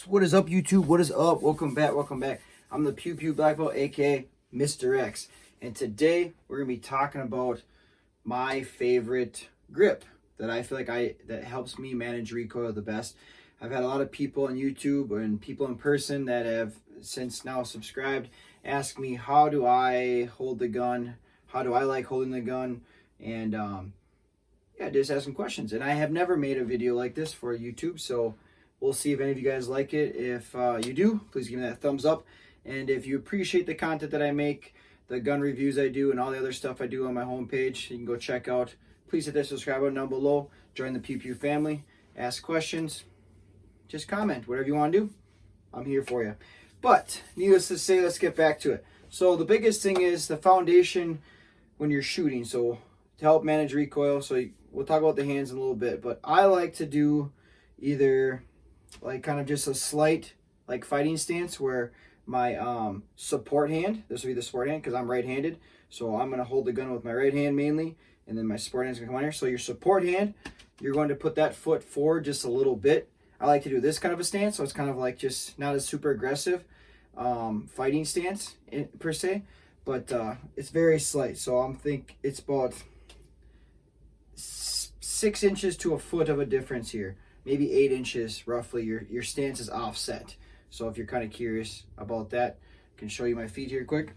What is up, YouTube? What is up? Welcome back. I'm the Pew Pew Black Belt, aka Mr. X, and today we're gonna be talking about my favorite grip that I feel like that helps me manage recoil the best. I've had a lot of people on YouTube and people in person that have since now subscribed ask me, how do I hold the gun? How do I like holding the gun? And yeah, just asking questions. And I have never made a video like this for YouTube, so we'll see if any of you guys like it. If you do, please give me that thumbs up. And if you appreciate the content that I make, the gun reviews I do, and all the other stuff I do on my homepage, you can go check out. Please hit that subscribe button down below. Join the Pew Pew family. Ask questions. Just comment. Whatever you want to do, I'm here for you. But needless to say, let's get back to it. So the biggest thing is the foundation when you're shooting. So to help manage recoil, we'll talk about the hands in a little bit. But I like to do either like kind of just a slight like fighting stance where my support hand, this will be the support hand because I'm right-handed, so I'm going to hold the gun with my right hand mainly, and then my support hand is going to come on here. So your support hand, you're going to put that foot forward just a little bit. I like to do this kind of a stance, so it's kind of like just not a super aggressive fighting stance per se, but it's very slight. So I'm think it's about 6 inches to a foot of a difference here. Maybe 8 inches roughly. Your stance is offset. So if you're kind of curious about that, I can show you my feet here quick.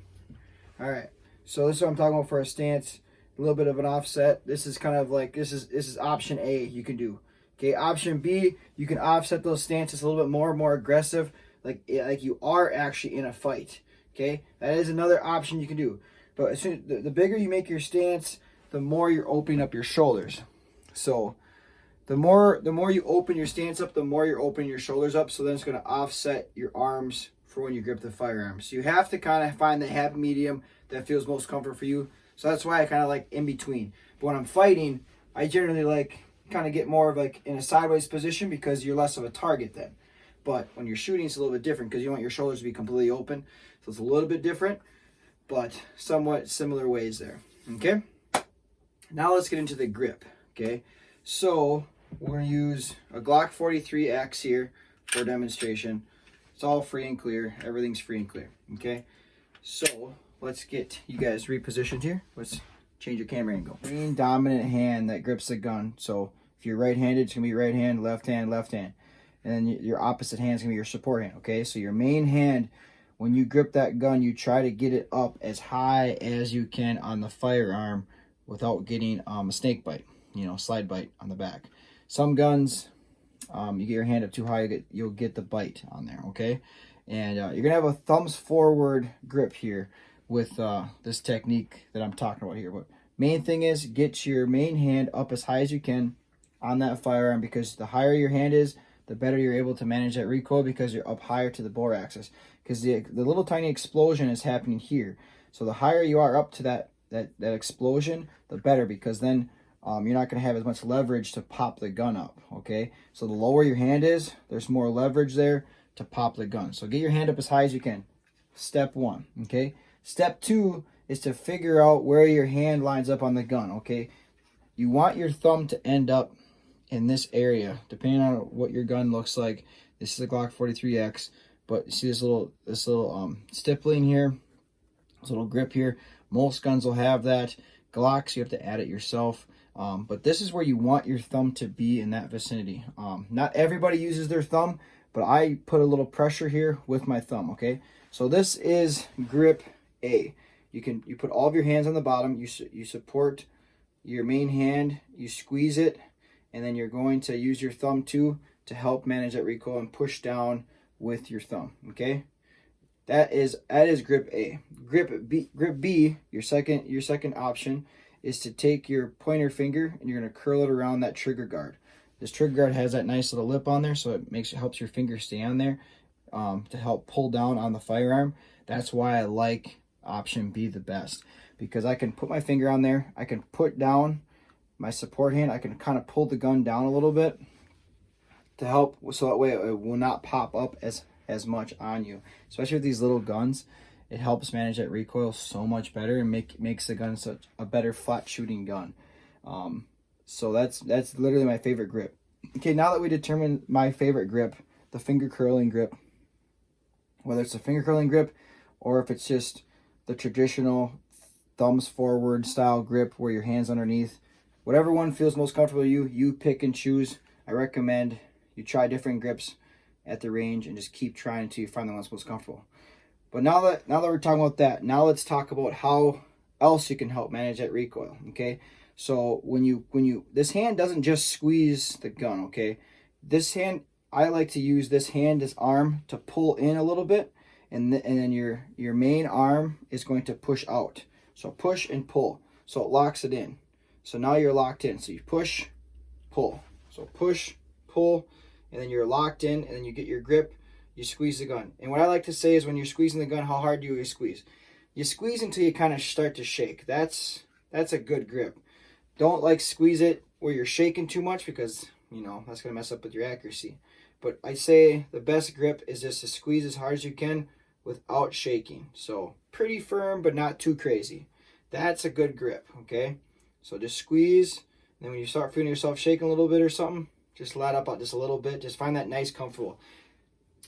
All right. So this is what I'm talking about for a stance. A little bit of an offset. This is kind of like this is option A you can do. Okay. Option B, you can offset those stances a little bit more aggressive, like you are actually in a fight. Okay. That is another option you can do. But as soon the bigger you make your stance, the more you're opening up your shoulders. So the more you open your stance up, the more you're opening your shoulders up. So then it's going to offset your arms for when you grip the firearm. So you have to kind of find the happy medium that feels most comfort for you. So that's why I kind of like in between. But when I'm fighting, I generally like kind of get more of like in a sideways position because you're less of a target then. But when you're shooting, it's a little bit different because you want your shoulders to be completely open. So it's a little bit different, but somewhat similar ways there. Okay. Now let's get into the grip. Okay. So we're going to use a Glock 43X here for demonstration. It's all free and clear. Everything's free and clear. Okay. So let's get you guys repositioned here. Let's change your camera angle. Main dominant hand that grips the gun. So if you're right-handed, it's going to be right hand, left hand, left hand. And then your opposite hand is going to be your support hand. Okay. So your main hand, when you grip that gun, you try to get it up as high as you can on the firearm without getting a snake bite, slide bite on the back. Some guns, you get your hand up too high, you'll get the bite on there, okay? And you're going to have a thumbs forward grip here with this technique that I'm talking about here. But main thing is get your main hand up as high as you can on that firearm, because the higher your hand is, the better you're able to manage that recoil because you're up higher to the bore axis. Because the little tiny explosion is happening here. So the higher you are up to that explosion, the better, because then you're not going to have as much leverage to pop the gun up, okay? So the lower your hand is, there's more leverage there to pop the gun. So get your hand up as high as you can. Step 1, okay? Step 2 is to figure out where your hand lines up on the gun, okay? You want your thumb to end up in this area, depending on what your gun looks like. This is a Glock 43X, but you see this little stippling here, this little grip here. Most guns will have that. Glocks, you have to add it yourself. But this is where you want your thumb to be, in that vicinity. Not everybody uses their thumb, but I put a little pressure here with my thumb, okay? So this is grip A. You put all of your hands on the bottom, you support your main hand, you squeeze it, and then you're going to use your thumb too to help manage that recoil and push down with your thumb, okay? That is grip A. Grip B, your second option is to take your pointer finger and you're going to curl it around that trigger guard. This trigger guard has that nice little lip on there, so it helps your finger stay on there to help pull down on the firearm. That's why I like option B the best, because I can put my finger on there, I can put down my support hand, I can kind of pull the gun down a little bit to help, so that way it will not pop up as much on you. Especially with these little guns, it helps manage that recoil so much better and makes the gun such a better flat shooting gun. So that's literally my favorite grip. Okay, now that we determined my favorite grip, the finger curling grip. Whether it's a finger curling grip or if it's just the traditional thumbs forward style grip where your hands underneath. Whatever one feels most comfortable to you, you pick and choose. I recommend you try different grips at the range and just keep trying until you find the one that's most comfortable. But now that we're talking about that, now let's talk about how else you can help manage that recoil. Okay, so when you this hand doesn't just squeeze the gun. Okay, this hand, I like to use this arm to pull in a little bit, and then your main arm is going to push out. So push and pull, so it locks it in. So now you're locked in. So you push, pull. So push, pull, and then you're locked in, and then you get your grip, you squeeze the gun. And what I like to say is when you're squeezing the gun, how hard do you squeeze? You squeeze until you kind of start to shake. That's a good grip. Don't like squeeze it where you're shaking too much, because you know that's going to mess up with your accuracy. But I say the best grip is just to squeeze as hard as you can without shaking. So pretty firm, but not too crazy. That's a good grip, okay? So just squeeze, and then when you start feeling yourself shaking a little bit or something, just let up just a little bit. Just find that nice, comfortable.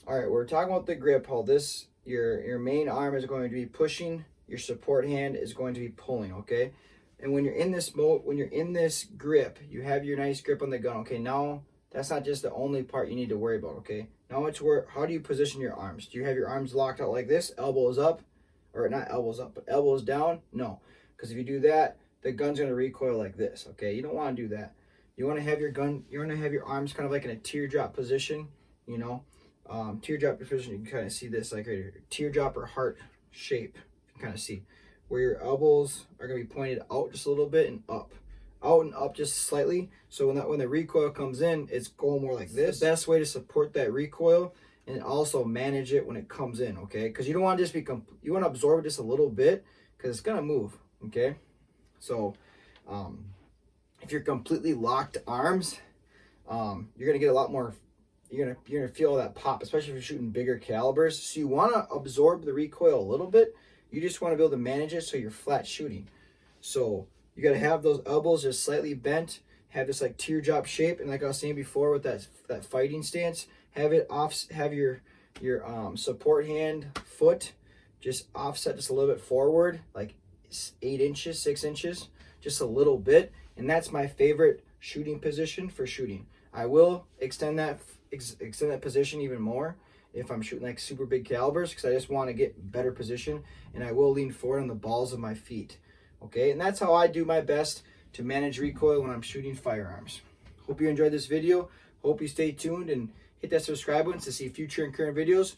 All right, we're talking about the grip. How this, your main arm is going to be pushing, your support hand is going to be pulling, okay? And when you're in this mode, when you're in this grip, you have your nice grip on the gun, okay? Now, that's not just the only part you need to worry about, okay? Now it's how do you position your arms? Do you have your arms locked out like this, elbows up, or not elbows up, but elbows down? No, because if you do that, the gun's going to recoil like this, okay? You don't want to do that. You want to have your gun, you want to have your arms kind of like in a teardrop position, you know? Teardrop position, you can kind of see this like right here, teardrop or heart shape. You can kind of see where your elbows are going to be pointed out just a little bit and up. Out and up just slightly, so when the recoil comes in, it's going more like this. The best way to support that recoil and also manage it when it comes in, okay? Because you don't want to just be, you want to absorb it just a little bit, because it's going to move, okay? So if you're completely locked arms, you're going to get a lot more, you're gonna feel that pop, especially if you're shooting bigger calibers. So you want to absorb the recoil a little bit. You just want to be able to manage it so you're flat shooting. So you got to have those elbows just slightly bent, have this like teardrop shape, and like I was saying before with that fighting stance, have it off, have your support hand foot just offset just a little bit forward, like 8 inches, 6 inches, just a little bit. And that's my favorite shooting position for shooting. I will extend that position even more if I'm shooting like super big calibers, because I just want to get better position, and I will lean forward on the balls of my feet. Okay, and that's how I do my best to manage recoil when I'm shooting firearms. Hope you enjoyed this video. Hope you stay tuned and hit that subscribe button to see future and current videos.